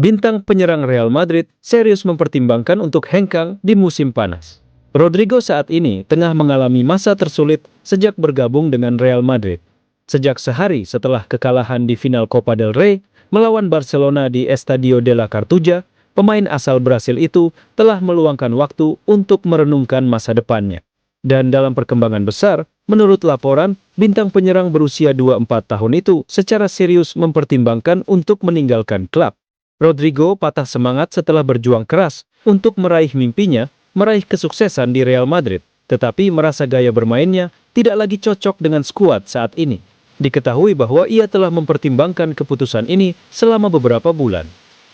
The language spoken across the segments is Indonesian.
Bintang penyerang Real Madrid serius mempertimbangkan untuk hengkang di musim panas. Rodrigo saat ini tengah mengalami masa tersulit sejak bergabung dengan Real Madrid. Sejak sehari setelah kekalahan di final Copa del Rey melawan Barcelona di Estadio de la Cartuja, pemain asal Brasil itu telah meluangkan waktu untuk merenungkan masa depannya. Dan dalam perkembangan besar, menurut laporan, bintang penyerang berusia 24 tahun itu secara serius mempertimbangkan untuk meninggalkan klub. Rodrigo patah semangat setelah berjuang keras untuk meraih mimpinya, meraih kesuksesan di Real Madrid, tetapi merasa gaya bermainnya tidak lagi cocok dengan skuad saat ini. Diketahui bahwa ia telah mempertimbangkan keputusan ini selama beberapa bulan.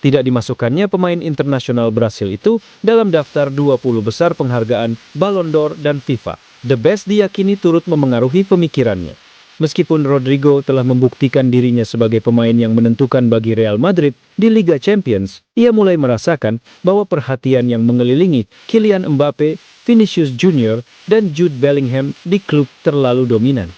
Tidak dimasukkannya pemain internasional Brasil itu dalam daftar 20 besar penghargaan Ballon d'Or dan FIFA The Best diyakini turut memengaruhi pemikirannya. Meskipun Rodrigo telah membuktikan dirinya sebagai pemain yang menentukan bagi Real Madrid di Liga Champions, ia mulai merasakan bahwa perhatian yang mengelilingi Kylian Mbappe, Vinicius Junior, dan Jude Bellingham di klub terlalu dominan.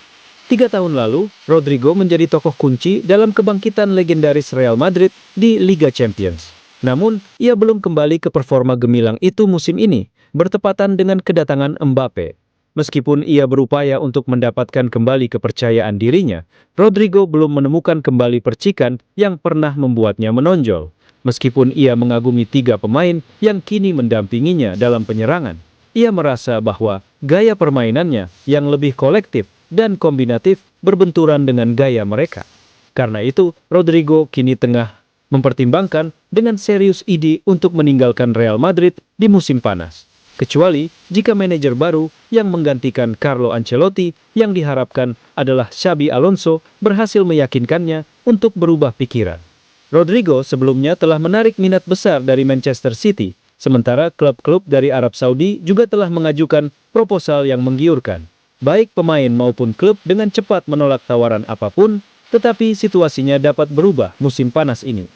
3 tahun lalu, Rodrigo menjadi tokoh kunci dalam kebangkitan legendaris Real Madrid di Liga Champions. Namun, ia belum kembali ke performa gemilang itu musim ini, bertepatan dengan kedatangan Mbappe. Meskipun ia berupaya untuk mendapatkan kembali kepercayaan dirinya, Rodrigo belum menemukan kembali percikan yang pernah membuatnya menonjol. Meskipun ia mengagumi 3 pemain yang kini mendampinginya dalam penyerangan, ia merasa bahwa gaya permainannya yang lebih kolektif dan kombinatif berbenturan dengan gaya mereka. Karena itu, Rodrigo kini tengah mempertimbangkan dengan serius ide untuk meninggalkan Real Madrid di musim panas. Kecuali jika manajer baru yang menggantikan Carlo Ancelotti yang diharapkan adalah Xabi Alonso berhasil meyakinkannya untuk berubah pikiran. Rodrigo sebelumnya telah menarik minat besar dari Manchester City, sementara klub-klub dari Arab Saudi juga telah mengajukan proposal yang menggiurkan. Baik pemain maupun klub dengan cepat menolak tawaran apapun, tetapi situasinya dapat berubah musim panas ini.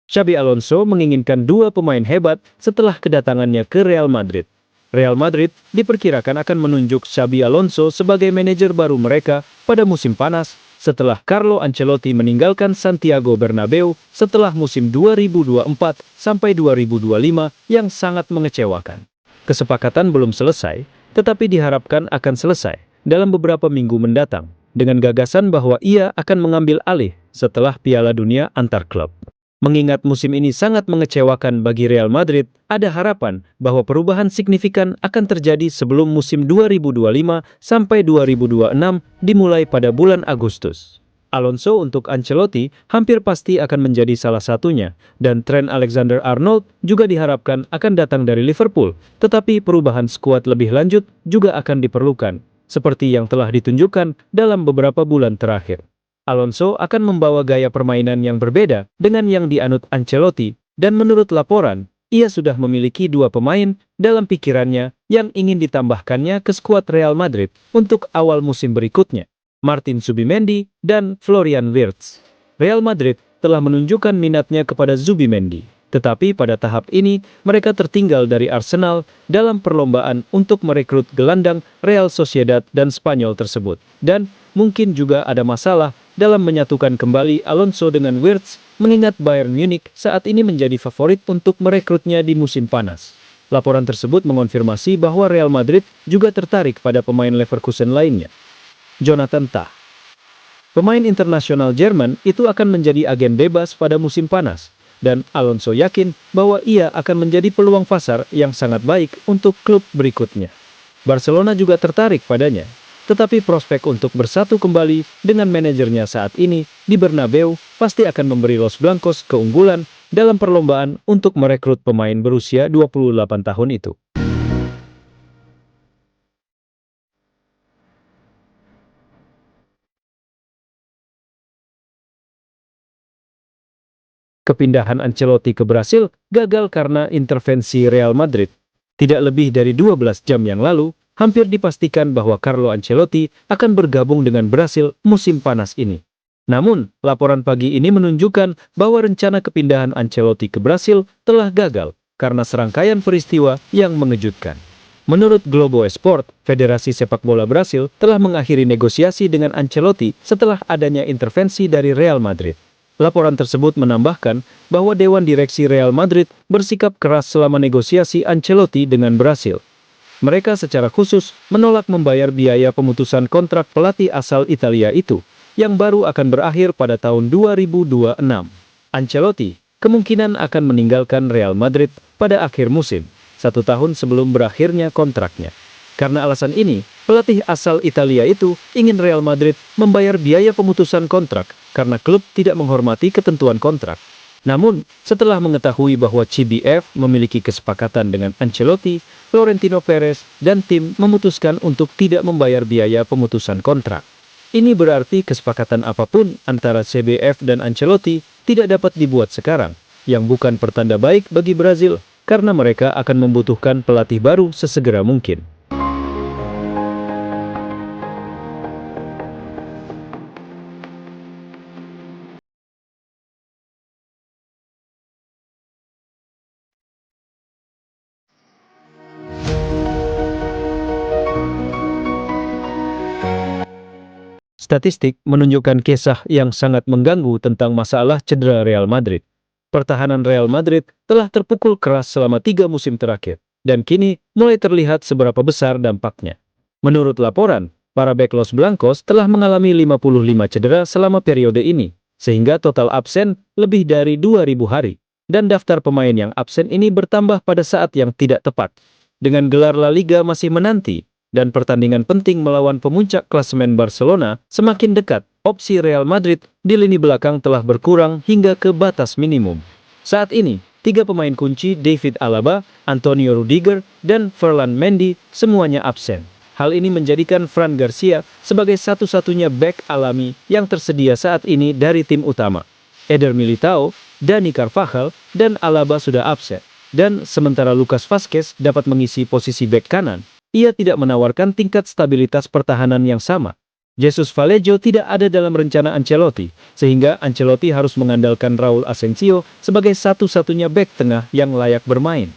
Xabi Alonso menginginkan 2 pemain hebat setelah kedatangannya ke Real Madrid. Real Madrid diperkirakan akan menunjuk Xabi Alonso sebagai manajer baru mereka pada musim panas setelah Carlo Ancelotti meninggalkan Santiago Bernabeu setelah musim 2024 sampai 2025 yang sangat mengecewakan. Kesepakatan belum selesai, tetapi diharapkan akan selesai dalam beberapa minggu mendatang dengan gagasan bahwa ia akan mengambil alih setelah Piala Dunia antar klub. Mengingat musim ini sangat mengecewakan bagi Real Madrid, ada harapan bahwa perubahan signifikan akan terjadi sebelum musim 2025 sampai 2026 dimulai pada bulan Agustus. Alonso untuk Ancelotti hampir pasti akan menjadi salah satunya, dan Trent Alexander-Arnold juga diharapkan akan datang dari Liverpool, tetapi perubahan skuad lebih lanjut juga akan diperlukan, seperti yang telah ditunjukkan dalam beberapa bulan terakhir. Alonso akan membawa gaya permainan yang berbeda dengan yang dianut Ancelotti, dan menurut laporan, ia sudah memiliki 2 pemain dalam pikirannya yang ingin ditambahkannya ke skuad Real Madrid untuk awal musim berikutnya, Martin Zubimendi dan Florian Wirtz. Real Madrid telah menunjukkan minatnya kepada Zubimendi, tetapi pada tahap ini mereka tertinggal dari Arsenal dalam perlombaan untuk merekrut gelandang Real Sociedad dan Spanyol tersebut, dan mungkin juga ada masalah dalam menyatukan kembali Alonso dengan Wirtz, mengingat Bayern Munich saat ini menjadi favorit untuk merekrutnya di musim panas. Laporan tersebut mengonfirmasi bahwa Real Madrid juga tertarik pada pemain Leverkusen lainnya, Jonathan Tah. Pemain internasional Jerman itu akan menjadi agen bebas pada musim panas, dan Alonso yakin bahwa ia akan menjadi peluang pasar yang sangat baik untuk klub berikutnya. Barcelona juga tertarik padanya, tetapi prospek untuk bersatu kembali dengan manajernya saat ini di Bernabeu pasti akan memberi Los Blancos keunggulan dalam perlombaan untuk merekrut pemain berusia 28 tahun itu. Kepindahan Ancelotti ke Brasil gagal karena intervensi Real Madrid. Tidak lebih dari 12 jam yang lalu, hampir dipastikan bahwa Carlo Ancelotti akan bergabung dengan Brasil musim panas ini. Namun, laporan pagi ini menunjukkan bahwa rencana kepindahan Ancelotti ke Brasil telah gagal karena serangkaian peristiwa yang mengejutkan. Menurut Globo Esport, Federasi Sepak Bola Brasil telah mengakhiri negosiasi dengan Ancelotti setelah adanya intervensi dari Real Madrid. Laporan tersebut menambahkan bahwa Dewan Direksi Real Madrid bersikap keras selama negosiasi Ancelotti dengan Brasil. Mereka secara khusus menolak membayar biaya pemutusan kontrak pelatih asal Italia itu, yang baru akan berakhir pada tahun 2026. Ancelotti kemungkinan akan meninggalkan Real Madrid pada akhir musim, 1 tahun sebelum berakhirnya kontraknya. Karena alasan ini, pelatih asal Italia itu ingin Real Madrid membayar biaya pemutusan kontrak karena klub tidak menghormati ketentuan kontrak. Namun, setelah mengetahui bahwa CBF memiliki kesepakatan dengan Ancelotti, Florentino Perez dan tim memutuskan untuk tidak membayar biaya pemutusan kontrak. Ini berarti kesepakatan apapun antara CBF dan Ancelotti tidak dapat dibuat sekarang, yang bukan pertanda baik bagi Brazil, karena mereka akan membutuhkan pelatih baru sesegera mungkin. Statistik menunjukkan kisah yang sangat mengganggu tentang masalah cedera Real Madrid. Pertahanan Real Madrid telah terpukul keras selama 3 musim terakhir, dan kini mulai terlihat seberapa besar dampaknya. Menurut laporan, para bek Los Blancos telah mengalami 55 cedera selama periode ini, sehingga total absen lebih dari 2.000 hari. Dan daftar pemain yang absen ini bertambah pada saat yang tidak tepat. Dengan gelar La Liga masih menanti, dan pertandingan penting melawan pemuncak klasemen Barcelona semakin dekat, opsi Real Madrid di lini belakang telah berkurang hingga ke batas minimum. Saat ini, 3 pemain kunci David Alaba, Antonio Rudiger, dan Ferland Mendy semuanya absen. Hal ini menjadikan Fran Garcia sebagai satu-satunya bek alami yang tersedia saat ini dari tim utama. Eder Militao, Dani Carvajal, dan Alaba sudah absen. Dan sementara Lucas Vazquez dapat mengisi posisi bek kanan, ia tidak menawarkan tingkat stabilitas pertahanan yang sama. Jesus Vallejo tidak ada dalam rencana Ancelotti, sehingga Ancelotti harus mengandalkan Raul Asensio sebagai satu-satunya bek tengah yang layak bermain.